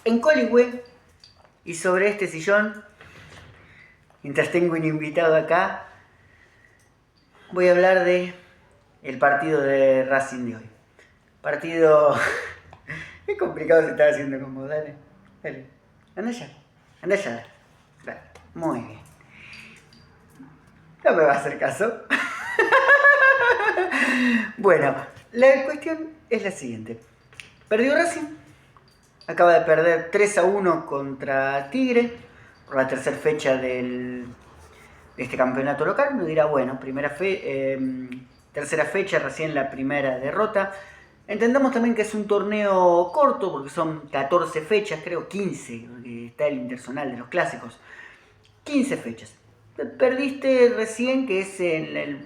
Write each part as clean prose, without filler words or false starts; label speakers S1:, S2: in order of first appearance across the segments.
S1: en Coligüe y sobre este sillón, mientras tengo un invitado acá, voy a hablar de el partido de Racing de hoy. Partido... Qué complicado se está haciendo con vos, dale. Anda allá. Dale. Muy bien. No me va a hacer caso. Bueno, la cuestión es la siguiente. Perdió Racing. Acaba de perder 3-1 contra Tigre por la tercera fecha de este campeonato local. Uno dirá, bueno, tercera fecha, recién la primera derrota. Entendamos también que es un torneo corto porque son 14 fechas, creo 15, porque está el interzonal de los clásicos. 15 fechas. Perdiste recién, que es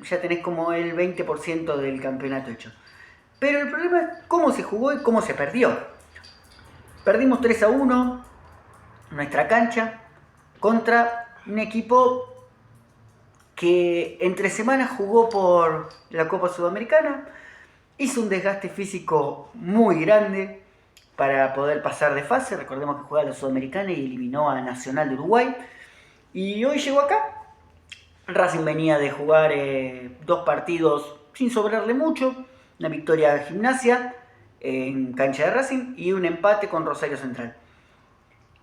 S1: ya tenés como el 20% del campeonato hecho. Pero el problema es cómo se jugó y cómo se perdió. Perdimos 3-1 en nuestra cancha contra un equipo que entre semanas jugó por la Copa Sudamericana, hizo un desgaste físico muy grande para poder pasar de fase. Recordemos que juega la Sudamericana y eliminó a Nacional de Uruguay. Y hoy llegó acá. Racing venía de jugar 2 partidos sin sobrarle mucho. Una victoria de Gimnasia en cancha de Racing y un empate con Rosario Central.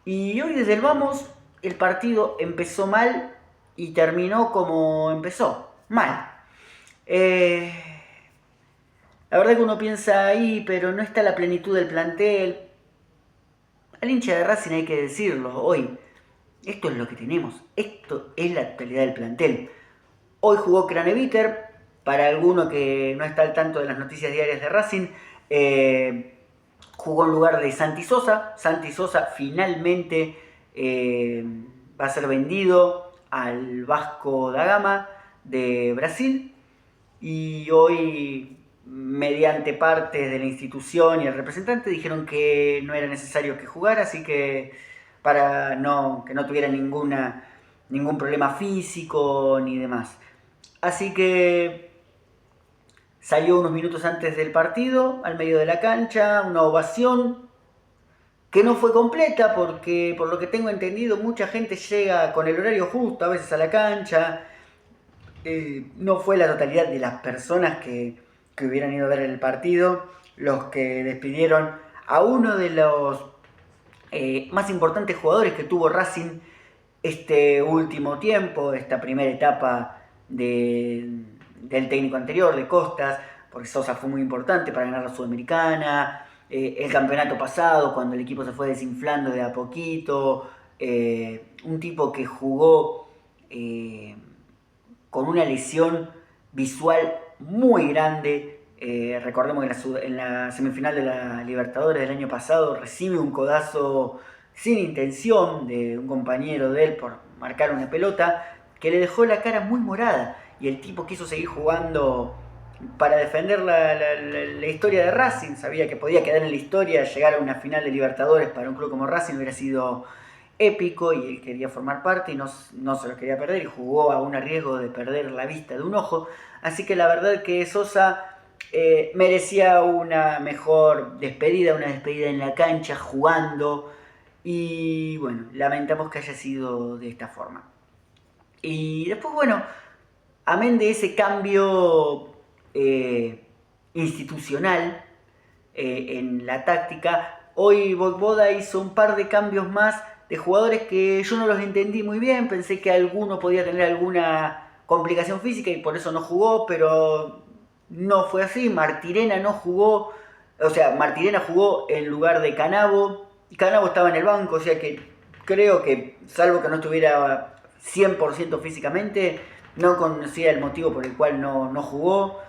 S1: Y hoy desde el vamos el partido empezó mal y terminó como empezó, mal. La verdad que uno piensa ahí, pero no está la plenitud del plantel. Al hincha de Racing hay que decirlo hoy. Esto es lo que tenemos. Esto es la actualidad del plantel. Hoy jugó Craneviter. Para alguno que no está al tanto de las noticias diarias de Racing, jugó en lugar de Santi Sosa. Santi Sosa finalmente va a ser vendido al Vasco da Gama de Brasil. Y hoy, mediante parte de la institución y el representante, dijeron que no era necesario que jugara, así que para que no tuviera ningún problema físico ni demás. Así que salió unos minutos antes del partido, al medio de la cancha, una ovación que no fue completa porque, por lo que tengo entendido, mucha gente llega con el horario justo a veces a la cancha. No fue la totalidad de las personas que hubieran ido a ver el partido los que despidieron a uno de los más importantes jugadores que tuvo Racing este último tiempo, esta primera etapa del técnico anterior, de Costas, porque Sosa fue muy importante para ganar la Sudamericana, el campeonato pasado, cuando el equipo se fue desinflando de a poquito, un tipo que jugó con una lesión visual muy grande. Recordemos que en la semifinal de la Libertadores del año pasado recibe un codazo sin intención de un compañero de él por marcar una pelota que le dejó la cara muy morada y el tipo quiso seguir jugando para defender la historia de Racing. Sabía que podía quedar en la historia, llegar a una final de Libertadores para un club como Racing hubiera sido épico y él quería formar parte y no se lo quería perder y jugó a un riesgo de perder la vista de un ojo. Así que la verdad que Sosa merecía una mejor despedida, una despedida en la cancha, jugando. Y bueno, lamentamos que haya sido de esta forma. Y después, bueno, amén de ese cambio institucional en la táctica, hoy Vojvoda hizo un par de cambios más de jugadores que yo no los entendí muy bien. Pensé que alguno podía tener alguna complicación física y por eso no jugó, pero no fue así. Martirena no jugó, o sea, Martirena jugó en lugar de Canavo. Canavo estaba en el banco, o sea que creo que, salvo que no estuviera 100% físicamente, no conocía el motivo por el cual no jugó.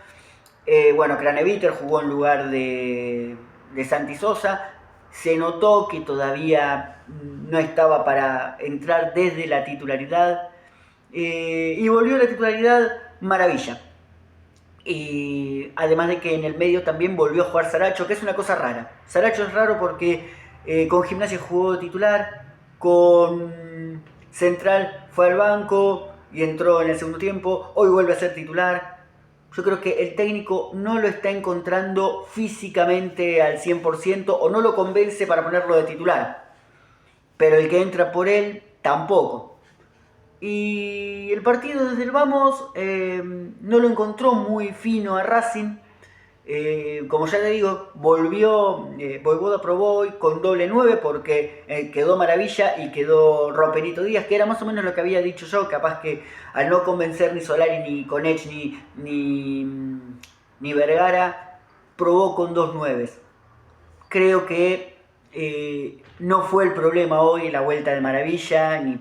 S1: Bueno, Craneviter jugó en lugar de Santi Sosa. Se notó que todavía no estaba para entrar desde la titularidad. Y volvió a la titularidad Maravilla. Y además de que en el medio también volvió a jugar Saracho, que es una cosa rara. Saracho es raro porque con Gimnasia jugó titular, con Central fue al banco y entró en el segundo tiempo, hoy vuelve a ser titular. Yo creo que el técnico no lo está encontrando físicamente al 100% o no lo convence para ponerlo de titular. pero el que entra por él tampoco. Y el partido desde el vamos no lo encontró muy fino a Racing. Como ya le digo, Vojvoda probó hoy con doble 9 porque quedó Maravilla y quedó Roperito Díaz, que era más o menos lo que había dicho yo. Capaz que al no convencer ni Solari, ni Conech, ni Vergara, probó con dos 9. Creo que no fue el problema hoy la vuelta de Maravilla, ni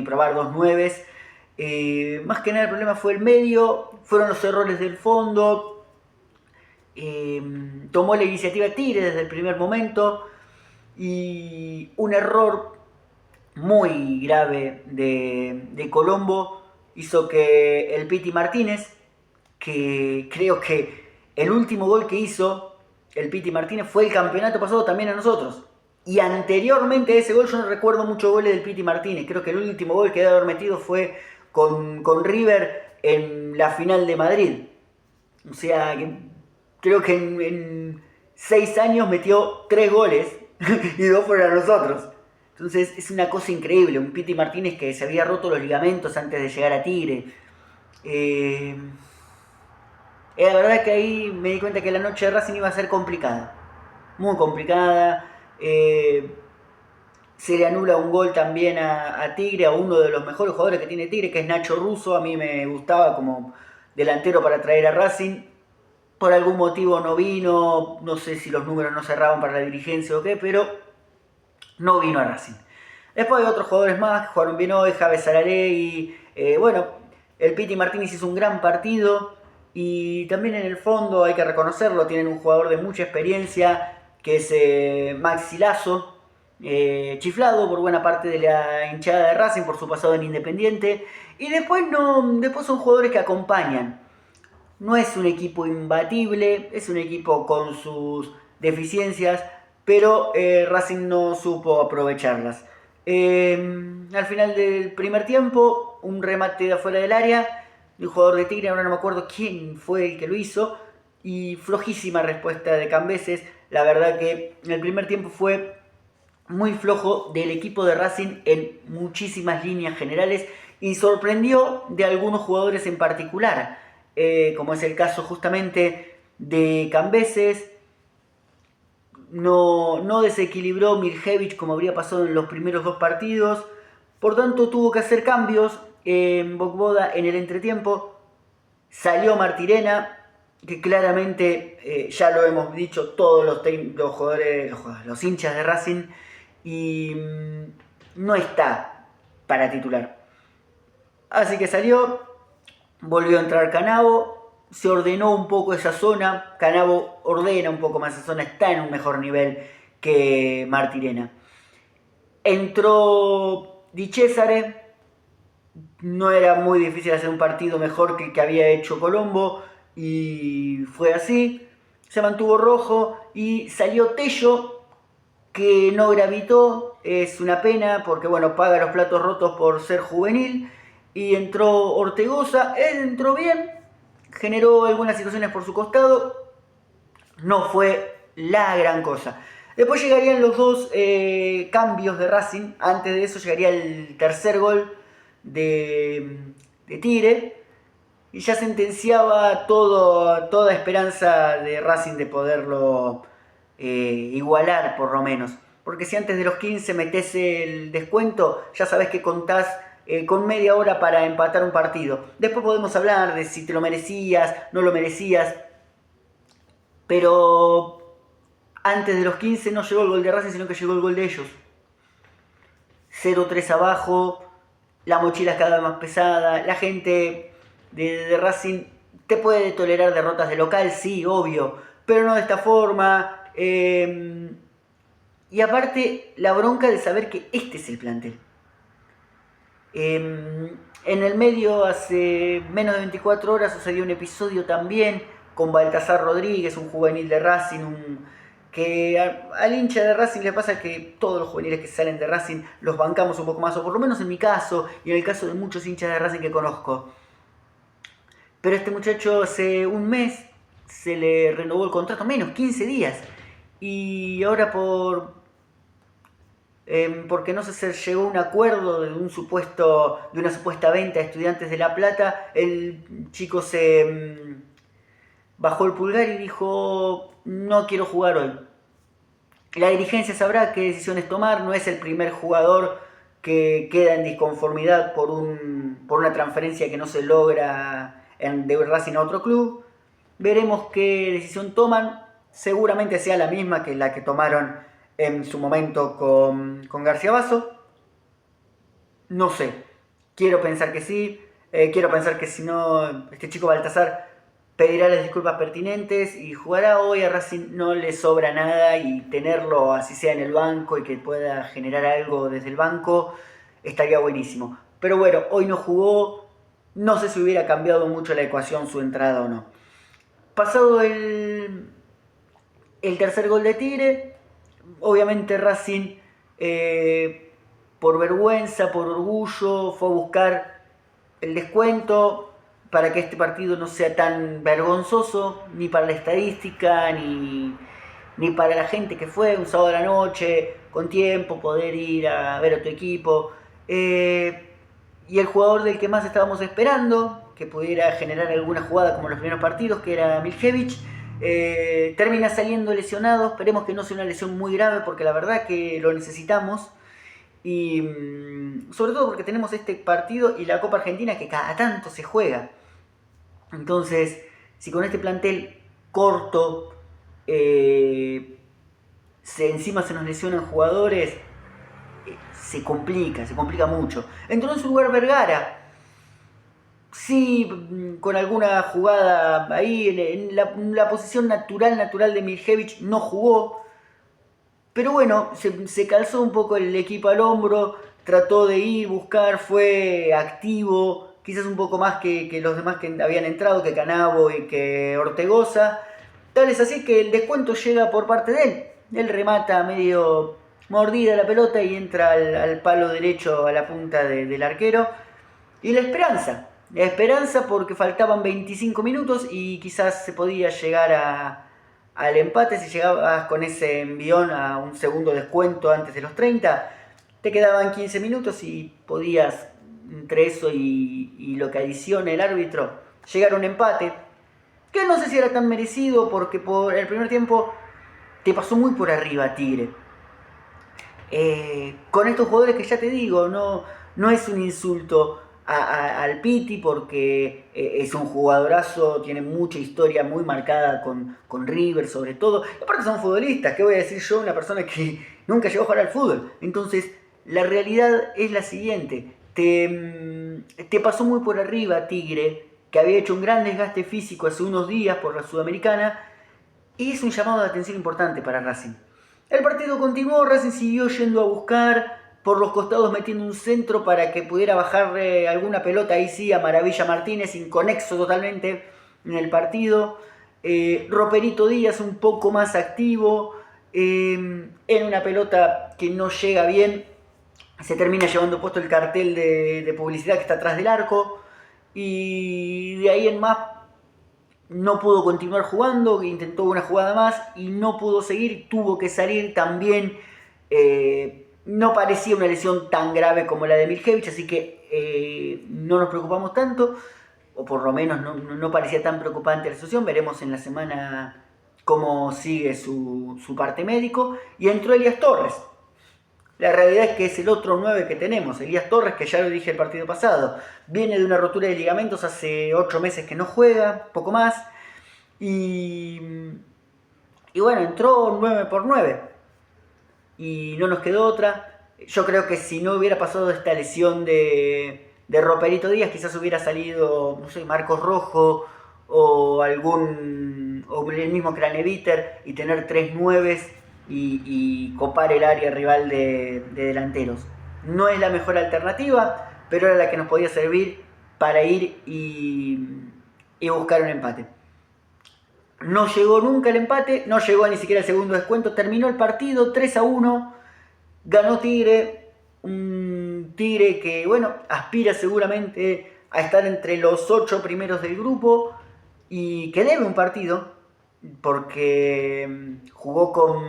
S1: probar dos 9. Más que nada el problema fue el medio, fueron los errores del fondo. Tomó la iniciativa Tigre desde el primer momento y un error muy grave de Colombo hizo que el Piti Martínez, que creo que el último gol que hizo el Piti Martínez fue el campeonato pasado también a nosotros. Y anteriormente a ese gol yo no recuerdo muchos goles del Piti Martínez. Creo que el último gol que debe haber metido fue con River en la final de Madrid. O sea, creo que en 6 años metió 3 goles y 2 fueron a nosotros. Entonces es una cosa increíble. Un Piti Martínez que se había roto los ligamentos antes de llegar a Tigre. La verdad que ahí me di cuenta que la noche de Racing iba a ser complicada. Muy complicada. Se le anula un gol también a Tigre, a uno de los mejores jugadores que tiene Tigre, que es Nacho Russo. A mí me gustaba como delantero para traer a Racing. Por algún motivo no vino, no sé si los números no cerraban para la dirigencia o qué, pero no vino a Racing. Después hay otros jugadores más que jugaron bien hoy, Javes Saralegui, bueno, el Piti Martínez hizo un gran partido y también en el fondo hay que reconocerlo, tienen un jugador de mucha experiencia que es Maxi Lazo, chiflado por buena parte de la hinchada de Racing por su pasado en Independiente, y después son jugadores que acompañan. No es un equipo imbatible, es un equipo con sus deficiencias, pero Racing no supo aprovecharlas. Al final del primer tiempo, un remate de afuera del área, de un jugador de Tigre, ahora no me acuerdo quién fue el que lo hizo, y flojísima respuesta de Cambeses. La verdad que en el primer tiempo fue muy flojo del equipo de Racing en muchísimas líneas generales y sorprendió de algunos jugadores en particular. Como es el caso justamente de Cambeses, no desequilibró Mirjevich como habría pasado en los primeros 2 partidos, por tanto tuvo que hacer cambios en Vojvoda en el entretiempo. Salió Martirena, que claramente ya lo hemos dicho todos los jugadores, los hinchas de Racing, y no está para titular. Así que salió, volvió a entrar Canavo, se ordenó un poco esa zona. Canavo ordena un poco más esa zona, está en un mejor nivel que Martirena. Entró Di Cesare, no era muy difícil hacer un partido mejor que el que había hecho Colombo, y fue así. Se mantuvo Rojo y salió Tello, que no gravitó, es una pena porque bueno, paga los platos rotos por ser juvenil. Y entró Ortegoza, él entró bien, generó algunas situaciones por su costado, no fue la gran cosa. Después llegarían los 2 cambios de Racing, antes de eso llegaría el tercer gol de Tigre, y ya sentenciaba toda esperanza de Racing de poderlo igualar por lo menos. Porque si antes de los 15 metés el descuento, ya sabés que contás con media hora para empatar un partido. Después podemos hablar de si te lo merecías, no lo merecías. Pero antes de los 15 no llegó el gol de Racing, sino que llegó el gol de ellos. 0-3 abajo, la mochila es cada vez más pesada, la gente de Racing te puede tolerar derrotas de local, sí, obvio, pero no de esta forma. Y aparte, la bronca de saber que este es el plantel. En el medio, hace menos de 24 horas, sucedió un episodio también con Baltasar Rodríguez, un juvenil de Racing, que al hincha de Racing le pasa que todos los juveniles que salen de Racing los bancamos un poco más, o por lo menos en mi caso, y en el caso de muchos hinchas de Racing que conozco. Pero este muchacho hace un mes se le renovó el contrato, menos 15 días, y ahora por porque no sé, se llegó a un acuerdo de una supuesta venta a Estudiantes de La Plata. El chico se bajó el pulgar y dijo: no quiero jugar hoy. La dirigencia sabrá qué decisiones tomar. No es el primer jugador que queda en disconformidad por una transferencia que no se logra de Racing a otro club. Veremos qué decisión toman. Seguramente sea la misma que la que tomaron en su momento con García Basso. No sé. Quiero pensar que sí. Quiero pensar que si no, este chico Baltasar pedirá las disculpas pertinentes y jugará hoy. A Racing no le sobra nada, y tenerlo así sea en el banco y que pueda generar algo desde el banco estaría buenísimo. Pero bueno, hoy no jugó. No sé si hubiera cambiado mucho la ecuación su entrada o no. Pasado el tercer gol de Tigre, obviamente Racing, por vergüenza, por orgullo, fue a buscar el descuento para que este partido no sea tan vergonzoso, ni para la estadística, ni para la gente que fue un sábado a la noche, con tiempo, poder ir a ver a tu equipo. Y el jugador del que más estábamos esperando, que pudiera generar alguna jugada como en los primeros partidos, que era Miljevic, termina saliendo lesionado. Esperemos que no sea una lesión muy grave, porque la verdad que lo necesitamos. Y sobre todo porque tenemos este partido y la Copa Argentina que cada tanto se juega. Entonces, si con este plantel corto encima se nos lesionan jugadores, se complica mucho. Entró en su lugar Vergara. Sí, con alguna jugada ahí, en la posición natural de Miljevic no jugó. Pero bueno, se calzó un poco el equipo al hombro, trató de ir, buscar, fue activo, quizás un poco más que los demás que habían entrado, que Canavo y que Ortegoza. Tal es así que el descuento llega por parte de él. Él remata medio mordida la pelota y entra al palo derecho, a la punta del arquero. Y la esperanza porque faltaban 25 minutos y quizás se podía llegar al empate. Si llegabas con ese envión a un segundo descuento antes de los 30, te quedaban 15 minutos y podías, entre eso y lo que adiciona el árbitro, llegar a un empate, que no sé si era tan merecido, porque por el primer tiempo te pasó muy por arriba Tigre. Con estos jugadores que ya te digo, no es un insulto al Piti, porque es un jugadorazo, tiene mucha historia muy marcada con River sobre todo. Y aparte son futbolistas, ¿qué voy a decir yo? Una persona que nunca llegó a jugar al fútbol. Entonces, la realidad es la siguiente. Te pasó muy por arriba Tigre, que había hecho un gran desgaste físico hace unos días por la Sudamericana, y es un llamado de atención importante para Racing. El partido continuó, Racing siguió yendo a buscar por los costados, metiendo un centro para que pudiera bajarle alguna pelota, ahí sí, a Maravilla Martínez, inconexo totalmente en el partido. Roperito Díaz un poco más activo, en una pelota que no llega bien, se termina llevando puesto el cartel de publicidad que está atrás del arco, y de ahí en más no pudo continuar jugando, intentó una jugada más y no pudo seguir, tuvo que salir también. No parecía una lesión tan grave como la de Miljevic, así que no nos preocupamos tanto, o por lo menos no parecía tan preocupante la situación. Veremos en la semana cómo sigue su parte médico. Y entró Elías Torres. La realidad es que es el otro 9 que tenemos, Elías Torres, que ya lo dije el partido pasado. Viene de una rotura de ligamentos, hace 8 meses que no juega, poco más. Y bueno, entró 9 por 9. Y no nos quedó otra. Yo creo que si no hubiera pasado esta lesión de Roperito Díaz, quizás hubiera salido, no sé, Marcos Rojo o el mismo Craneviter, y tener 3 nueves y copar el área rival de delanteros. No es la mejor alternativa, pero era la que nos podía servir para ir y buscar un empate. No llegó nunca el empate, no llegó ni siquiera el segundo descuento. Terminó el partido 3-1, ganó Tigre, un Tigre que, bueno, aspira seguramente a estar entre los 8 primeros del grupo y que debe un partido, porque jugó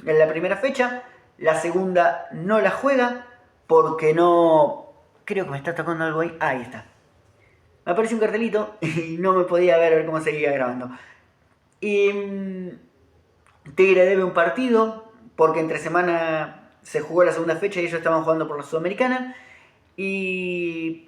S1: en la primera fecha La segunda no la juega porque no... Creo que me está tocando algo ahí. Ahí está. Me apareció un cartelito y no me podía ver cómo seguía grabando. Y Tigre debe un partido porque entre semana se jugó la segunda fecha y ellos estaban jugando por la Sudamericana. Y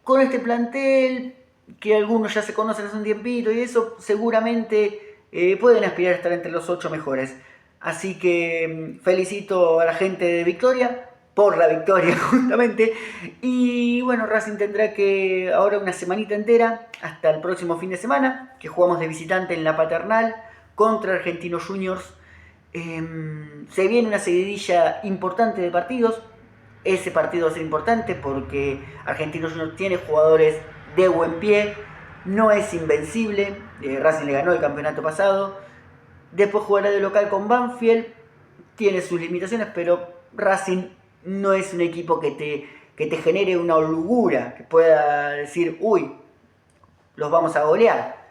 S1: con este plantel, que algunos ya se conocen hace un tiempito y eso, seguramente pueden aspirar a estar entre los 8 mejores. Así que felicito a la gente de Victoria por la victoria justamente. Y bueno, Racing tendrá que ahora una semanita entera, hasta el próximo fin de semana, que jugamos de visitante en la Paternal contra Argentinos Juniors. Se viene una seguidilla importante de partidos. Ese partido va a ser importante porque Argentinos Juniors tiene jugadores de buen pie, no es invencible. Racing le ganó el campeonato pasado. Después jugará de local con Banfield, tiene sus limitaciones, pero Racing no es un equipo que te genere una holgura, que pueda decir, uy, los vamos a golear.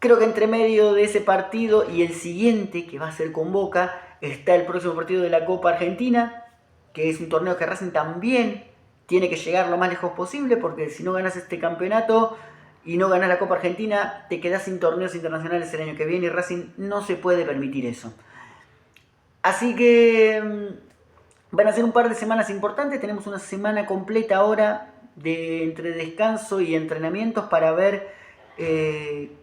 S1: Creo que entre medio de ese partido y el siguiente, que va a ser con Boca, está el próximo partido de la Copa Argentina, que es un torneo que Racing también tiene que llegar lo más lejos posible, porque si no ganas este campeonato y no ganas la Copa Argentina, te quedás sin torneos internacionales el año que viene y Racing no se puede permitir eso. Así que van a ser un par de semanas importantes, tenemos una semana completa ahora entre descanso y entrenamientos para ver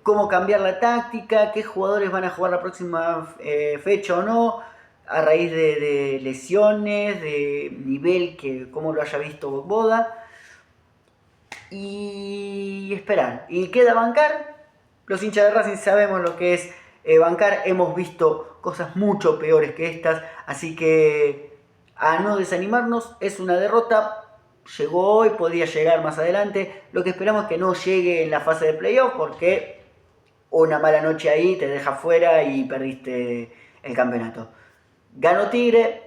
S1: cómo cambiar la táctica, qué jugadores van a jugar la próxima fecha o no, a raíz de lesiones, de nivel, que como lo haya visto Boda. Y esperar. Y queda bancar. Los hinchas de Racing sabemos lo que es bancar. Hemos visto cosas mucho peores que estas. Así que a no desanimarnos. Es una derrota. Llegó hoy, podía llegar más adelante. Lo que esperamos es que no llegue en la fase de playoff, porque una mala noche ahí te deja fuera y perdiste el campeonato. Ganó Tigre,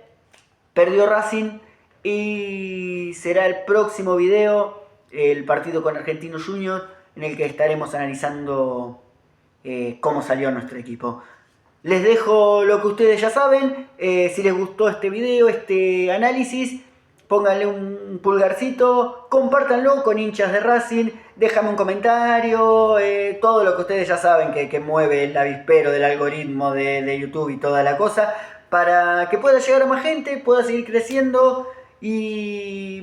S1: perdió Racing y será el próximo video, el partido con Argentinos Juniors, en el que estaremos analizando cómo salió nuestro equipo. Les dejo lo que ustedes ya saben. Si les gustó este video, este análisis, pónganle un pulgarcito, compártanlo con hinchas de Racing, déjame un comentario, todo lo que ustedes ya saben que mueve el avispero del algoritmo de YouTube y toda la cosa, para que pueda llegar a más gente, pueda seguir creciendo y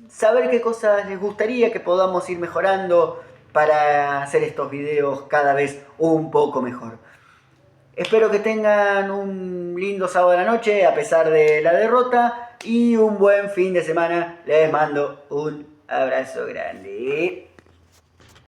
S1: saber qué cosas les gustaría que podamos ir mejorando para hacer estos videos cada vez un poco mejor. Espero que tengan un lindo sábado de la noche a pesar de la derrota y un buen fin de semana. Les mando un abrazo grande.